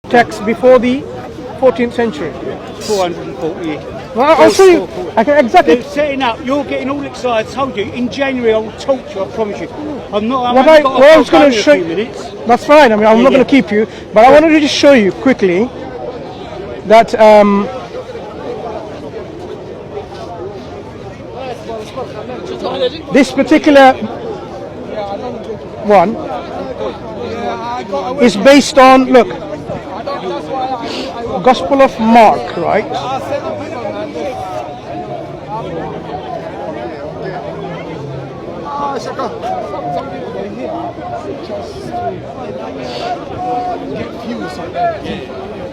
text before the 14th century. 440. Well, I'll show you. I can exactly. They're setting up. You're getting all excited. I told you in January I will talk to you. I promise you. I'm not. What I was going to show you. That's fine. I mean, I'm not going to keep you, but I wanted to just show you quickly that this particular one is based on, look, Gospel of Mark, right?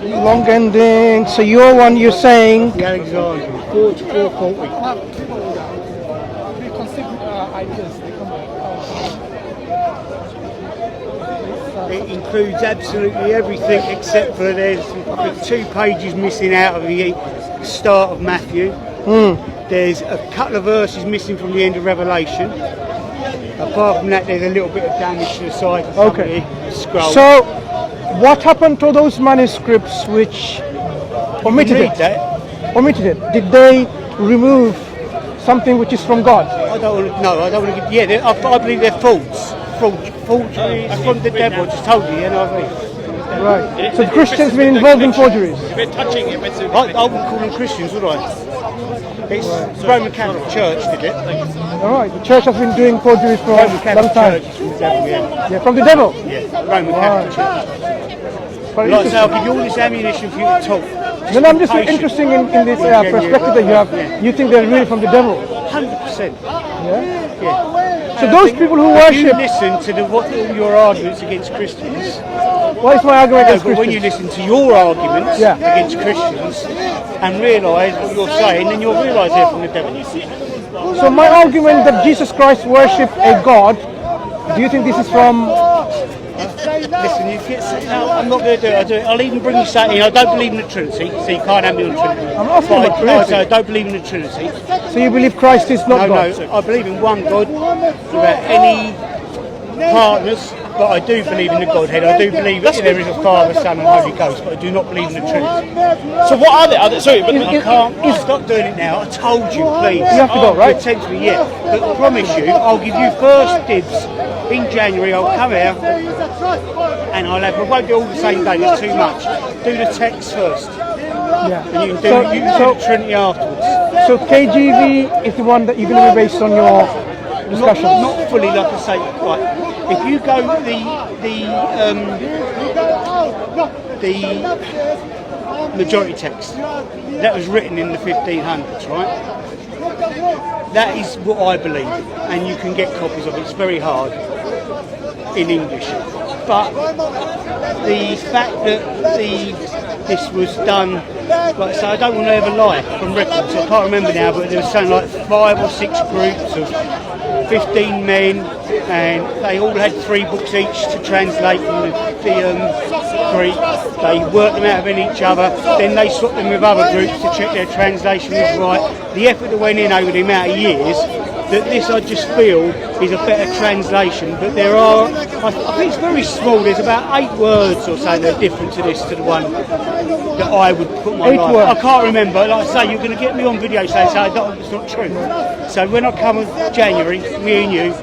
Long ending. So your one, you're saying? The Alexandria, 440. It includes absolutely everything except for there's 2 pages missing out of the start of Matthew. There's a couple of verses missing from the end of Revelation. Apart from that, there's a little bit of damage to the side of some of the scroll. So, what happened to those manuscripts which omitted it? Omitted it. Did they remove something which is from God? I don't want to. Yeah, I believe they're false. Forgeries from the devil. I just told you, NIV. Right. So Christians have been involved in forgeries. I wouldn't call them Christians, would I? It's the Roman Catholic Church did it. All right. The church has been doing forgeries for a long time. From the devil. Yeah, Roman Catholic Church. Like I say, I'll give you all this ammunition for you to talk. Then I'm just interested in this perspective that you have. You think they're really from the devil? 100%. Yeah. So those people who worship. You listen to all your arguments against Christians. What is my argument against Christians? When you listen to your arguments against Christians and realise what you're saying, then you'll realise they're from the devil. So my argument that Jesus Christ worshipped a God, do you think this is from? Listen, I'm not going to do it. I'll even bring you something. I don't believe in the Trinity, so you can't have me on the Trinity. I'm not saying about Trinity. I don't believe in the Trinity. So you believe Christ is not God? No, I believe in one God without any partners, but I do believe in the Godhead. I do believe that there is a Father, Son and Holy Ghost, but I do not believe in the Trinity. So what are they? Sorry, but I can't stop doing it now. I told you, please. You have to go, right? Potentially, yeah. But I promise you, I'll give you first dibs in January. I'll come out and I won't do all the same day. It's too much. Do the text first. Yeah. And you can do the Trinity afterwards. So KGV is the one that you're going to be based on your discussion. Not fully, like I say. Right. If you go the majority text that was written in the 1500s, right? That is what I believe, and you can get copies of it. It's very hard in English, but the fact that this was done, like I say, I don't want to ever lie from records. I can't remember now, but there was something like 5 or 6 groups of 15 men, and they all had 3 books each to translate from the Greek. They worked them out of each other, then they swapped them with other groups to check their translation was right. The effort that went in over the amount of years, that this I just feel is a better translation, but there are, I think it's very small, there's about 8 words or so that are different to this, to the one that I would put my life. I can't remember, like I say, you're going to get me on video saying it's not true. So when I come in January, me and you,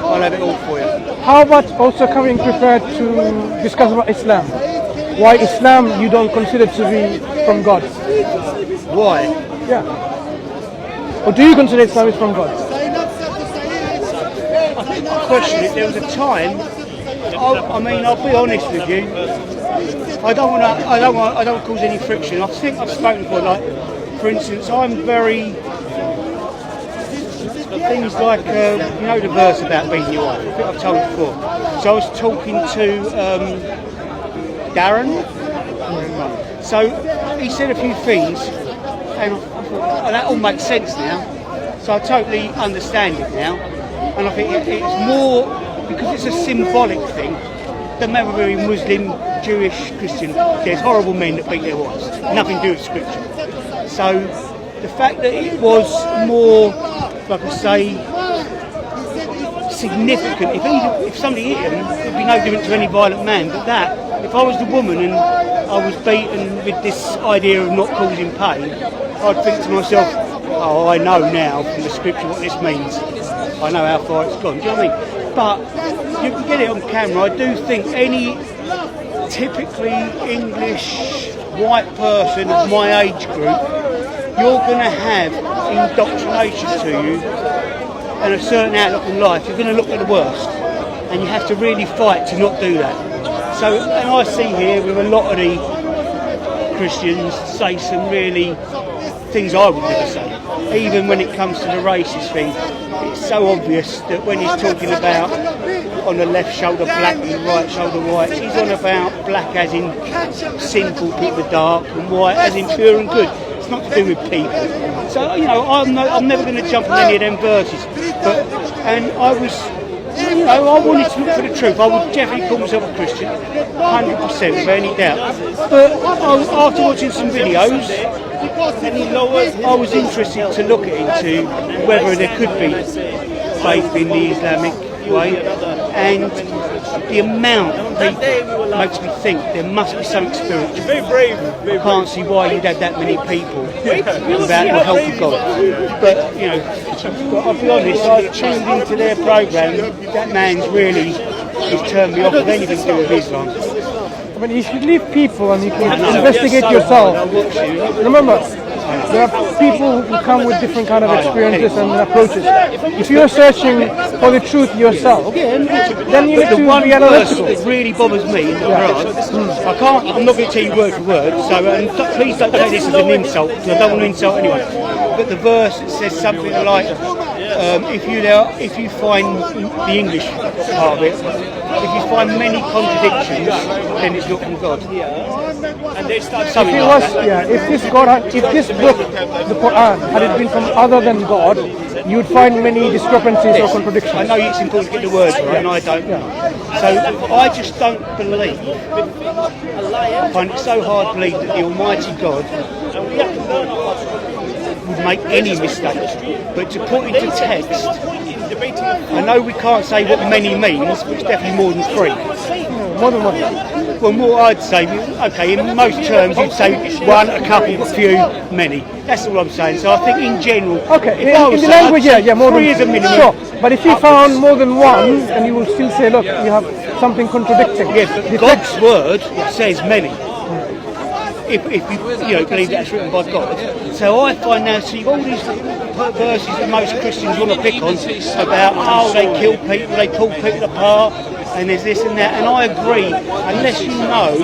I'll have it all for you. How about also coming prepared to discuss about Islam? Why Islam you don't consider to be from God? Why? Yeah. Or do you consider Islam is from God? I question it. There was a time. I mean, I'll be honest with you. I don't cause any friction. I think I've spoken before. Like, for instance, I'm very things like you know the verse about being your wife. I think I've told it before. So I was talking to Darren. So he said a few things, and I thought, oh, that all makes sense now. So I totally understand it now, and I think it's more because it's a symbolic thing. Doesn't matter whether you're Muslim, Jewish, Christian. There's horrible men that beat their wives. Nothing to do with Scripture. So the fact that it was more, like I say, significant. If somebody hit him, it'd be no different to any violent man. But that, if I was the woman and I was beaten with this idea of not causing pain, I'd think to myself, oh, I know now from the scripture what this means. I know how far it's gone. Do you know what I mean? But you can get it on camera. I do think any typically English white person of my age group, you're going to have indoctrination to you and a certain outlook on life. You're going to look at the worst, and you have to really fight to not do that. So, and I see here with a lot of the Christians say some really things I would never say. Even when it comes to the racist thing, it's so obvious that when he's talking about on the left shoulder black and the right shoulder white, he's on about black as in sinful people, dark, and white as in pure and good. It's not to do with people. So, you know, I'm never going to jump on any of them verses. But, and I was, you know, I wanted to look for the truth. I would definitely call myself a Christian, 100% without any doubt. But after watching some videos, I was interested to look into whether there could be faith in the Islamic way, and the amount of people makes me think there must be something spiritual. Very brave. I can't see why you'd have that many people without the help of God. But, you know, I'll be honest, I tuned into their programme. That man's really, he's turned me off of anything to do with Islam. I mean, you should leave people and you can investigate yourself. Remember, there are people who come with different kind of experiences and approaches. If you're searching for the truth yourself, then you need to be analytical. It really bothers me in the Quran. I'm not going to tell you word for word, so please don't take this as an insult, because I don't want to insult anyone. But the verse says something like, if you find the English part of it, if you find many contradictions, then it's not from God. And they start if this book, the Quran, had it been from other than God, you'd find many discrepancies or contradictions. I know it's important to get the words right, and I don't. So I just don't believe. I find it so hard to believe that the Almighty God would make any mistakes. But to put into text, I know we can't say what many means, but it's definitely more than three. More than one. Well, more I'd say, okay, in most terms you'd say one, a couple, a few, many. That's all I'm saying. So I think in general, okay, in the language, more three than is a minimum. Sure, but if you found more than one, and you will still say, look, you have something contradicting. Yes, but God's word says many. If you believe that's written by God. So I find now, see all these verses that most Christians want to pick on about, they kill people, they pull people apart, and there's this and that, and I agree, unless you know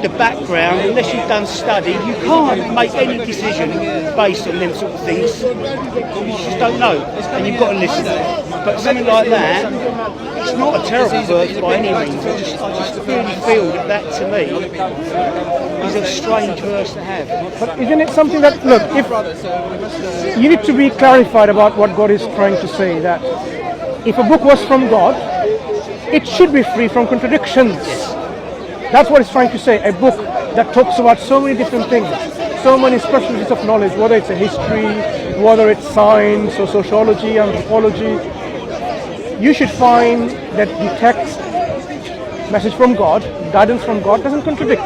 the background, unless you've done study, you can't make any decision based on them sort of things. You just don't know, and you've got to listen. But something like that, it's not a terrible verse by any means. I just really feel that to me is a strange verse to have. But isn't it something that, look, if you need to be clarified about what God is trying to say, that if a book was from God, it should be free from contradictions. That's what it's trying to say. A book that talks about so many different things, so many specialties of knowledge, whether it's a history, whether it's science or sociology, anthropology. You should find that the text, message from God, guidance from God, doesn't contradict.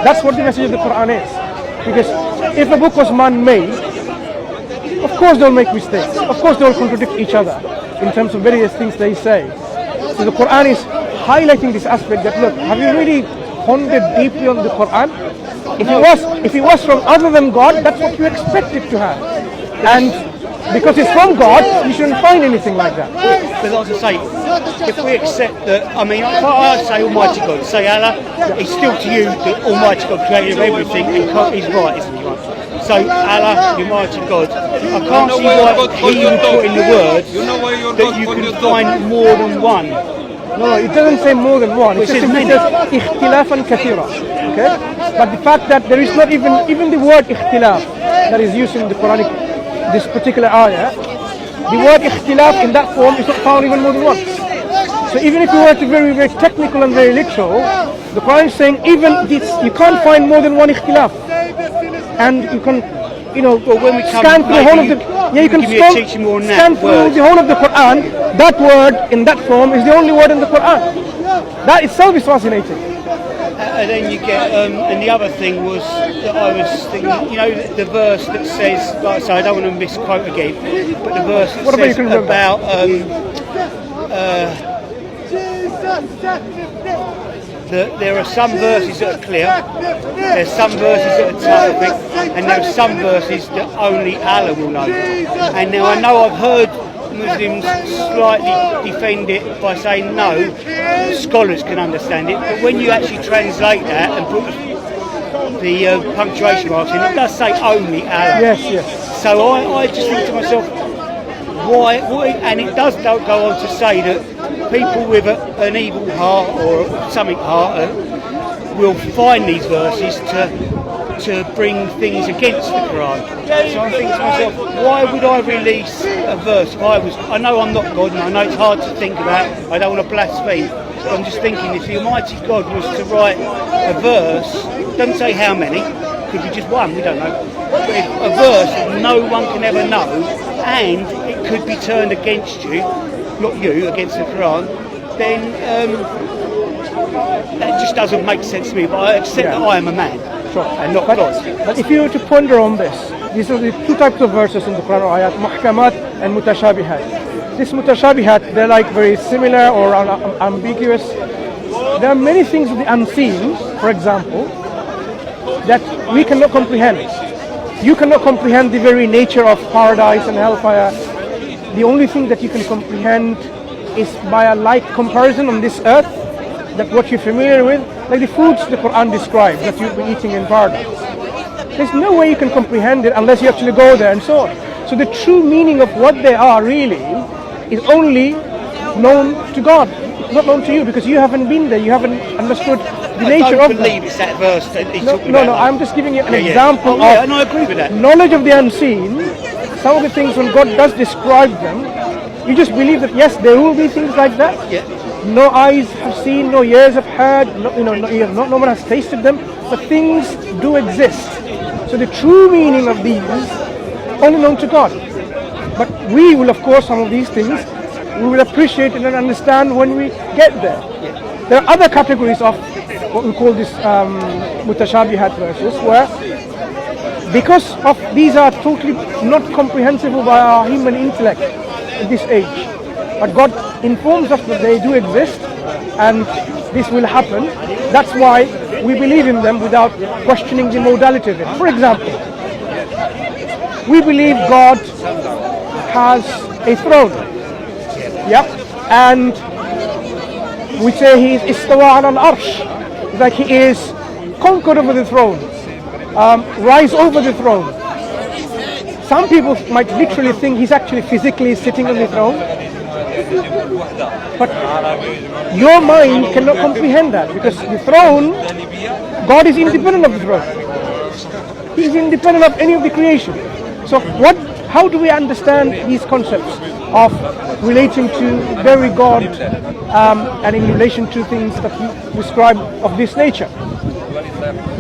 That's what the message of the Quran is. Because if a book was man-made, of course they'll make mistakes. Of course they'll contradict each other in terms of various things they say. So the Quran is highlighting this aspect that, look, have you really pondered deeply on the Quran? If it was from other than God, that's what you expect it to have. And because it's from God, you shouldn't find anything like that. But as I say, if we accept that, I mean, if I say Almighty God, say Allah, it's still to you that Almighty God created everything and He's right, isn't He? Right? So Allah, the Almighty God, I can't see why He would put in the words that you can find more than one. No, it doesn't say more than one. It says ikhtilafan kathira. Okay? But the fact that there is not even the word ikhtilaf that is used in the Quranic, this particular ayah, the word ikhtilaf in that form is not found even more than once. So even if you were to be very, very technical and very literal, the Quran is saying even this, you can't find more than one ikhtilaf. And you can, when we scan through the whole of the, you can scan through the whole of the Quran. That word in that form is the only word in the Quran. That itself is fascinating. and then you get, and the other thing was that I was thinking, you know, the verse that says, like I say, I don't want to misquote again, but the verse that says about that there are some verses that are clear, there's some verses that are terrific, and there are some verses that only Allah will know. And now I know I've heard Muslims slightly defend it by saying no, scholars can understand it, but when you actually translate that and put the punctuation marks in, it does say only Allah. Yes, yes. So I just think to myself, why? And it does go on to say that people with an evil heart or something heart will find these verses to bring things against the Quran. So I'm thinking to myself, why would I release a verse if I know I'm not God, and I know it's hard to think about, I don't want to blaspheme, but I'm just thinking if the Almighty God was to write a verse, doesn't say how many, could be just one, we don't know, but if a verse that no one can ever know, and it could be turned against you, not you, against the Quran, then that just doesn't make sense to me, but I accept that I am a man. Sure. And not God. But if you were to ponder on this, these are the two types of verses in the Quran, ayat, muhkamat and mutashabihat. This mutashabihat, they're like very similar or ambiguous. There are many things of the unseen, for example, that we cannot comprehend. You cannot comprehend the very nature of paradise and hellfire. The only thing that you can comprehend is by a light comparison on this earth, that what you're familiar with, like the foods the Quran describes that you'll be eating in paradise. There's no way you can comprehend it unless you actually go there and so on. So the true meaning of what they are really is only known to God, not known to you, because you haven't been there, you haven't understood the nature of I don't believe it's that verse that he's talking about. No, I'm just giving you an example of and I agree with that. Knowledge of the unseen. Some of the things when God does describe them, you just believe that yes, there will be things like that. Yeah. No eyes have seen, no ears have heard, no one has tasted them, but things do exist. So the true meaning of these only known to God. But we will, of course, some of these things we will appreciate and understand when we get there. Yeah. There are other categories of what we call this mutashabihat verses, where because of these are totally not comprehensible by our human intellect at this age. But God informs us that they do exist and this will happen. That's why we believe in them without questioning the modality of it. For example, we believe God has a throne. Yep. And we say he is istawa ala al-arsh. Like he is conquered over the throne, rise over the throne. Some people might literally think he's actually physically sitting on the throne. But your mind cannot comprehend that, because the throne, God is independent of the throne. He is independent of any of the creation. So how do we understand these concepts of relating to very God and in relation to things that we describe of this nature?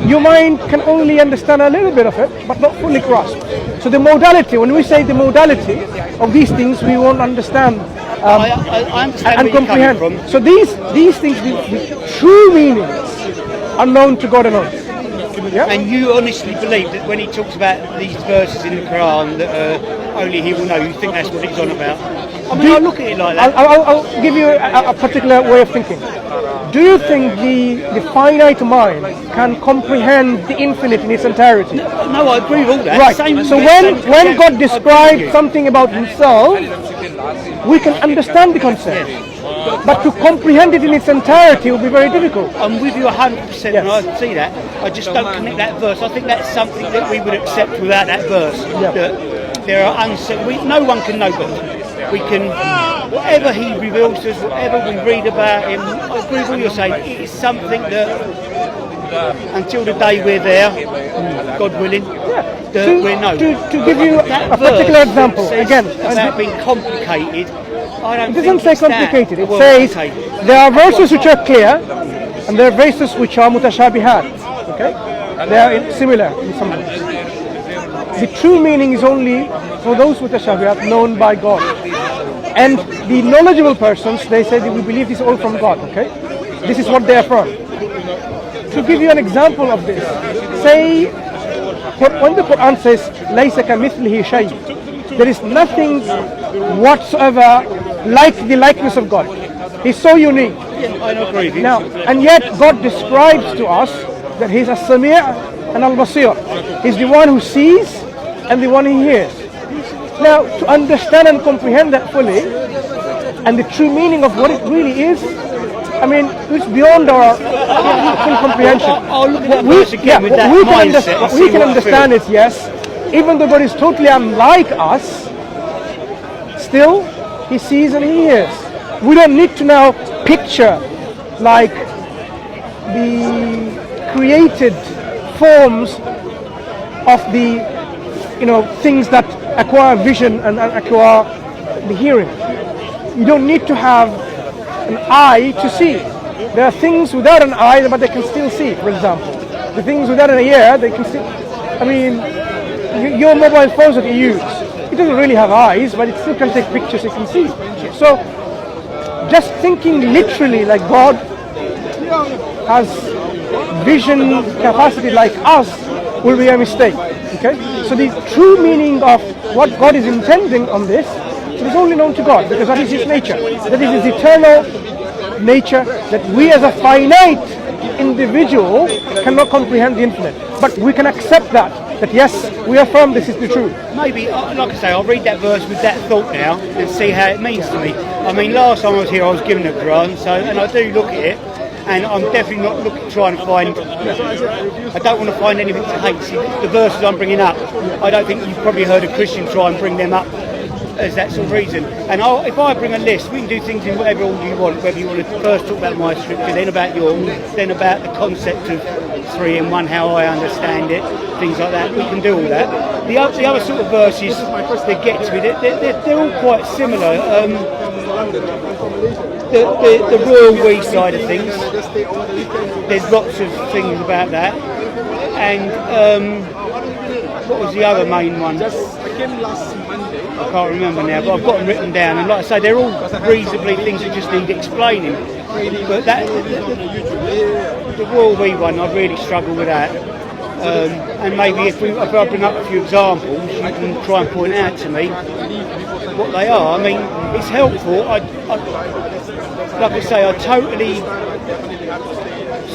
Your mind can only understand a little bit of it, but not fully grasp. So the modality, when we say the modality of these things, we won't understand I understand and comprehend. So these things, the true meanings are known to God alone. Yeah? And you honestly believe that when he talks about these verses in the Quran that only he will know, you think that's what he's on about? I mean, I look at it like that. I'll give you a particular way of thinking. Do you think the finite mind can comprehend the infinite in its entirety? No, I agree with all that. Right. So when God describes something about himself, we can understand the concept. But to comprehend it in its entirety will be very difficult. I'm with you 100%, and I see that. I just don't connect that verse. I think that's something that we would accept without that verse. Yeah. That there are no one can know God. We can, whatever he reveals to us, whatever we read about him, I agree with what you're saying, it is something that, until the day we're there, God willing, that we know. To give you a particular example, again, about being complicated, I don't it doesn't say think complicated, that. it says there are verses which are clear, and there are verses which are mutashabihat, okay? They are similar in some ways. The true meaning is only for those mutashabihat known by God. And the knowledgeable persons, they say that we believe this all from God, okay? This is what they affirm. to give you an example of this, say when the Quran says لَيْسَ كَمِثْلِهِ شَيْءٍ, there is nothing whatsoever like the likeness of God. He's so unique. I agree with you. Now, and yet God describes to us that He's as-Sami' and al-Basir. He's the one who sees and the one who hears. Now, to understand and comprehend that fully, and the true meaning of what it really is, I mean, it's beyond our full comprehension. I'll look at that verse again with that mindset. What we can understand is, yes, even though God is totally unlike us, still He sees and He hears. We don't need to now picture like the created forms of the, things that acquire vision and acquire the hearing. You don't need to have an eye to see. There are things without an eye, but they can still see, for example. The things without an ear, they can still... I mean, your mobile phones that you use, it doesn't really have eyes, but it still can take pictures, you can see. So, just thinking literally like God has vision capacity like us will be a mistake. Okay? So the true meaning of what God is intending on this is only known to God, because that is His nature. That is His eternal nature, that we as a finite individual cannot comprehend the infinite. But we can accept that yes, we affirm this is the truth. Maybe, like I say, I'll read that verse with that thought now and see how it means to me. I mean, last time I was here I was given a Quran, and I do look at it, and I'm definitely not trying to find, I don't want to find anything to hate. See, the verses I'm bringing up, I don't think you've probably heard a Christian try and bring them up as that sort of reason. And if I bring a list, we can do things in whatever order you want, whether you want to first talk about my scripture, then about yours, then about the concept of 3 in 1, how I understand it, things like that. We can do all that. The other sort of verses that get to it, they're all quite similar. The royal we side of things, there's lots of things about that. And what was the other main one? I can't remember now, but I've got them written down, and like I say, they're all reasonably things that just need explaining. But the Royal We one, I really struggle with that. And maybe if I bring up a few examples, you can try and point out to me what they are. I mean, it's helpful. Like I say, I totally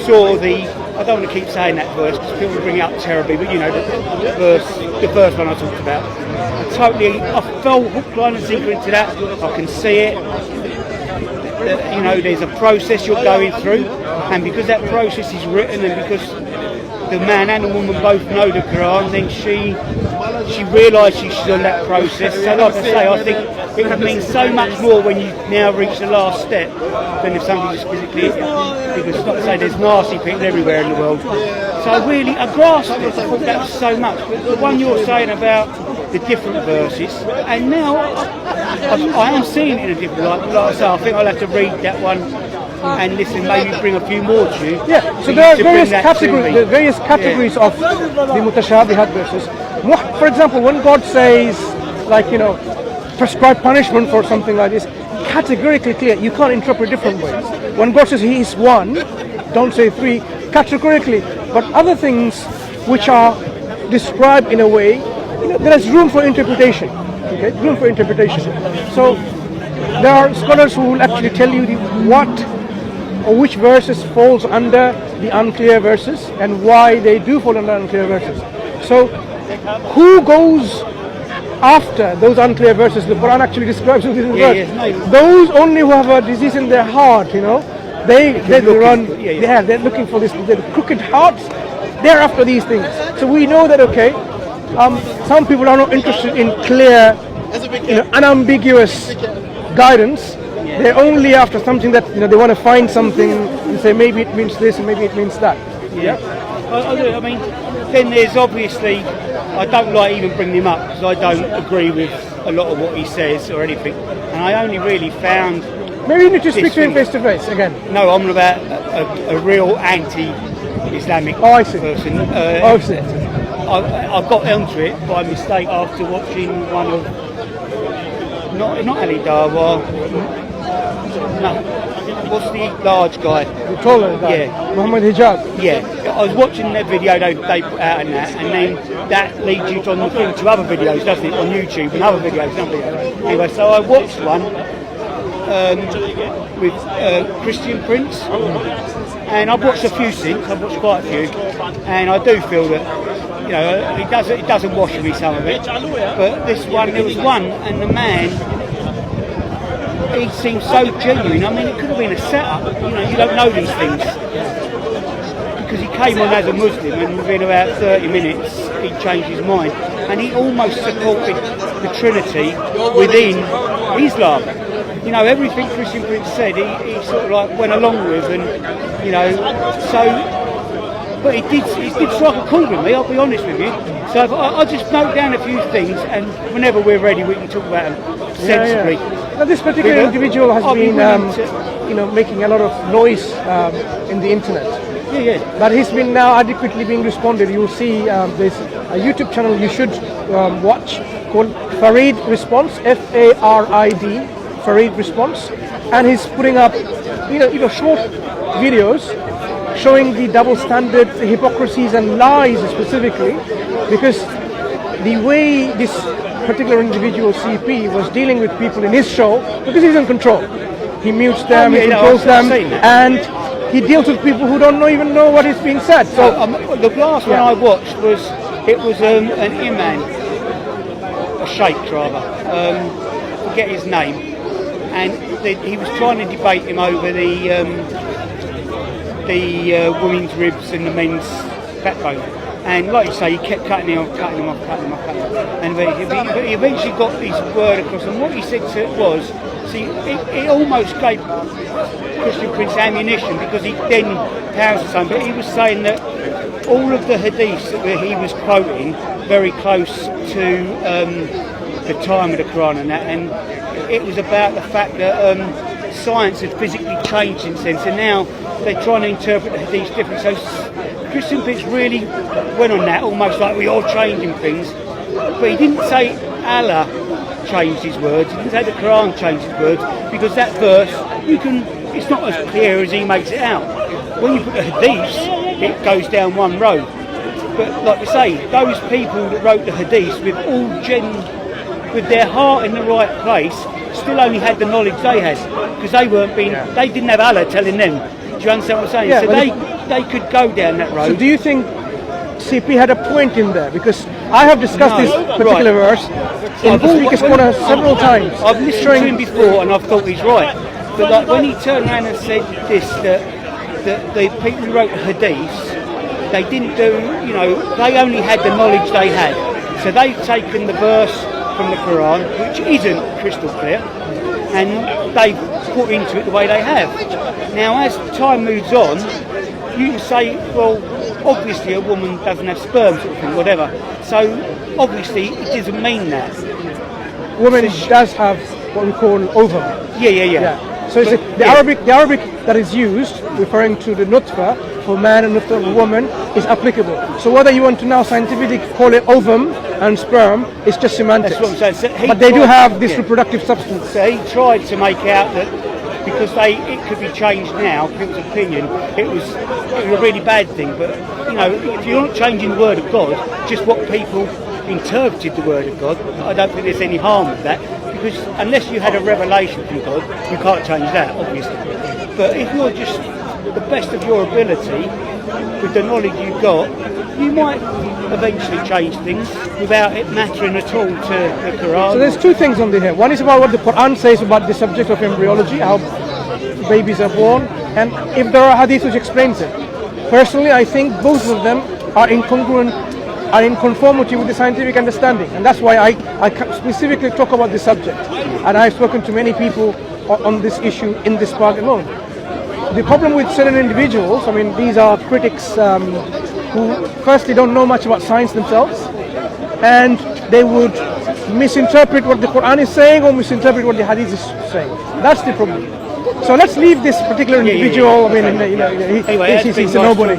saw I don't want to keep saying that verse because people bring it up terribly, but the first one I talked about. I fell hook, line and sinker into that. I can see it. There's a process you're going through, and because that process is written, and because the man and the woman both know the Quran, then she realises she's on that process. So like I say, I think it would mean so much more when you now reach the last step than if somebody just physically hit you. Because like I say, there's nasty people everywhere in the world. So I grasped it. I thought that was so much. But the one you're saying about the different verses, and now I am seeing it in a different light. Like I say, I think I'll have to read that one and listen, maybe bring a few more to you. Yeah, so there are various categories of the mutashabihat verses. For example, when God says, prescribe punishment for something like this, categorically clear, you can't interpret different ways. When God says He is one, don't say 3, categorically. But other things which are described in a way, there is room for interpretation. Okay, room for interpretation. So there are scholars who will actually tell you which verses falls under the unclear verses and why they do fall under unclear verses. So who goes after those unclear verses? The Quran actually describes who this is. Those only who have a disease in their heart, they run. They're looking for this. The crooked hearts. They're after these things. So we know that. Okay, some people are not interested in clear, unambiguous guidance. They're only after something that they want to find something and say maybe it means this and maybe it means that. Yeah. I mean, then there's obviously, I don't like even bringing him up because I don't agree with a lot of what he says or anything, and I only really found. Maybe you need to speak to him face to face again. No, I'm about a real anti-Islamic person. I got onto it by mistake after watching one of not Ali Dawa. No, what's the large guy? The taller guy. Yeah. Muhammad Hijab. Yeah, I was watching their video they put out and then that leads you on the thing to other videos, doesn't it, on YouTube and other videos, Anyway, so I watched one with Christian Prince, and I've watched a few since. I've watched quite a few, and I do feel that, you know, it doesn't wash me, some of it. But this one, there was one, and the man, he seemed so genuine. I mean, it could have been a setup. You know, you don't know these things. Because he came on as a Muslim, and within about 30 minutes, he changed his mind. And he almost supported the Trinity within Islam. You know, everything Christian Prince said, he sort of like went along with, and, you know, so... But he did strike a chord with me, I'll be honest with you. So I'll just note down a few things, and whenever we're ready, we can talk about them sensibly. Now, this particular individual has been, you know, making a lot of noise in the internet. Yeah. But he's been now adequately being responded. You'll see there's a YouTube channel you should watch called Farid Response, Farid, Farid Response, and he's putting up, you know, short videos showing the double standards, the hypocrisies and lies specifically, because the way this particular individual CP was dealing with people in his show, because he's in control. He mutes them, he controls them, and he deals with people who don't even know what is being said. So the last one I watched was an imam, a sheikh rather, forget his name, and he was trying to debate him over the women's ribs and the men's backbone. And like you say, he kept cutting him off. And he eventually got his word across. And what he said to it was, see, it almost gave Christian Prince ammunition, because he then pounced on something. But he was saying that all of the hadiths that he was quoting very close to the time of the Quran and that, and it was about the fact that science had physically changed since then. So now they're trying to interpret the hadiths differently. So Christian Prince really went on that, almost like we are changing things. But he didn't say Allah changed his words, he didn't say the Quran changed his words, because that verse, it's not as clear as he makes it out. When you put the hadiths, it goes down one road. But like we say, those people that wrote the hadiths with their heart in the right place, still only had the knowledge they had, because they didn't have Allah telling them. Do you understand what I'm saying? Yeah, so they could go down that road. So do you think CP had a point in there? Because I have discussed this particular verse in the Speaker's Corner several times. I've listened to him before and I've thought he's right. But like when he turned around and said this, that the people who wrote the hadiths, they didn't do, you know, they only had the knowledge they had. So they've taken the verse from the Quran, which isn't crystal clear, and they've put into it the way they have. Now, as time moves on, you can say, well, obviously a woman doesn't have sperm, sort of thing, whatever. So, obviously, it doesn't mean that. Woman does have what we call ovum. Yeah. So the Arabic that is used, referring to the nutfa for man and nutfa for woman, is applicable. So whether you want to now scientifically call it ovum and sperm, it's just semantics. That's what I'm saying. So but they do have this reproductive substance. So he tried to make out that because it could be changed now, people's opinion, it was a really bad thing. But you know, if you're not changing the word of God, just what people interpreted the word of God, I don't think there's any harm with that. Because unless you had a revelation from God, you can't change that, obviously. But if you're just the best of your ability, with the knowledge you've got, you might eventually change things without it mattering at all to the Quran. So there's two things on here. One is about what the Quran says about the subject of embryology, how babies are born, and if there are hadiths which explains it. Personally, I think both of them are incongruent, are in conformity with the scientific understanding, and that's why I specifically talk about this subject. And I've spoken to many people on this issue in this park alone. The problem with certain individuals, I mean, these are critics who firstly don't know much about science themselves, and they would misinterpret what the Quran is saying or misinterpret what the Hadith is saying. That's the problem. So let's leave this particular individual. I mean, he's a nobody.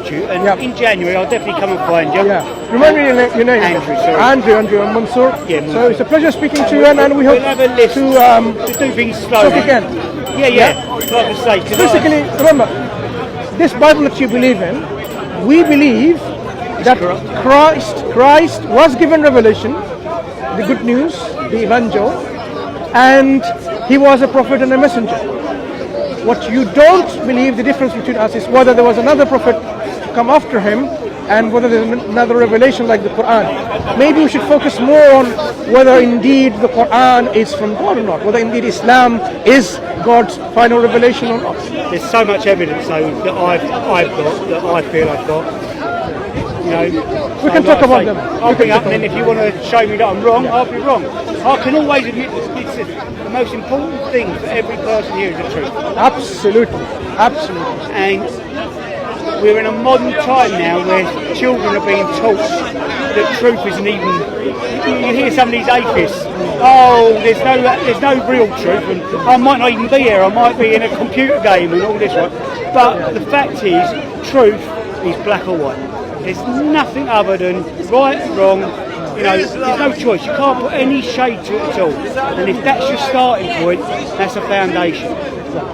In January, I'll definitely come and find you. Yeah. Remind me your name. Andrew, sorry. Andrew, and Mansur. Yeah, Mansur. So it's a pleasure speaking to you, and we hope we'll have a list to do things slowly. talk again. Yeah. Like I say, 'cause Basically, remember, this Bible that you believe in, we believe that Christ was given revelation, the good news, the evangel, and he was a prophet and a messenger. What you don't believe, the difference between us, is whether there was another prophet come after him and whether there's another revelation like the Quran. Maybe we should focus more on whether indeed the Quran is from God or not, whether indeed Islam is God's final revelation or not. there's so much evidence though that I've got, that I feel I've got. You know, We can talk about them. I'll bring up, and then if you want to show me that I'm wrong, I'll be wrong. I can always admit this. It's the most important thing for every person here is the truth. Absolutely. And we're in a modern time now where children are being taught that truth isn't even. You hear some of these atheists, oh, there's no real truth, and I might not even be here. I might be in a computer game and all this, right? But the fact is, truth is black or white. There's nothing other than right, wrong. You know, there's no choice. You can't put any shade to it at all. And if that's your starting point, that's a foundation,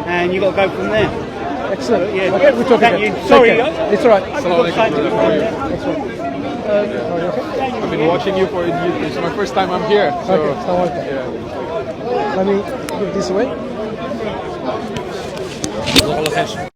and you've got to go from there. Excellent. Yeah. Okay, we're talking Thank about- you. Sorry. It's all right. I've been watching you for years. It's my first time I'm here. So, Okay, so okay. yeah. Let me give this away.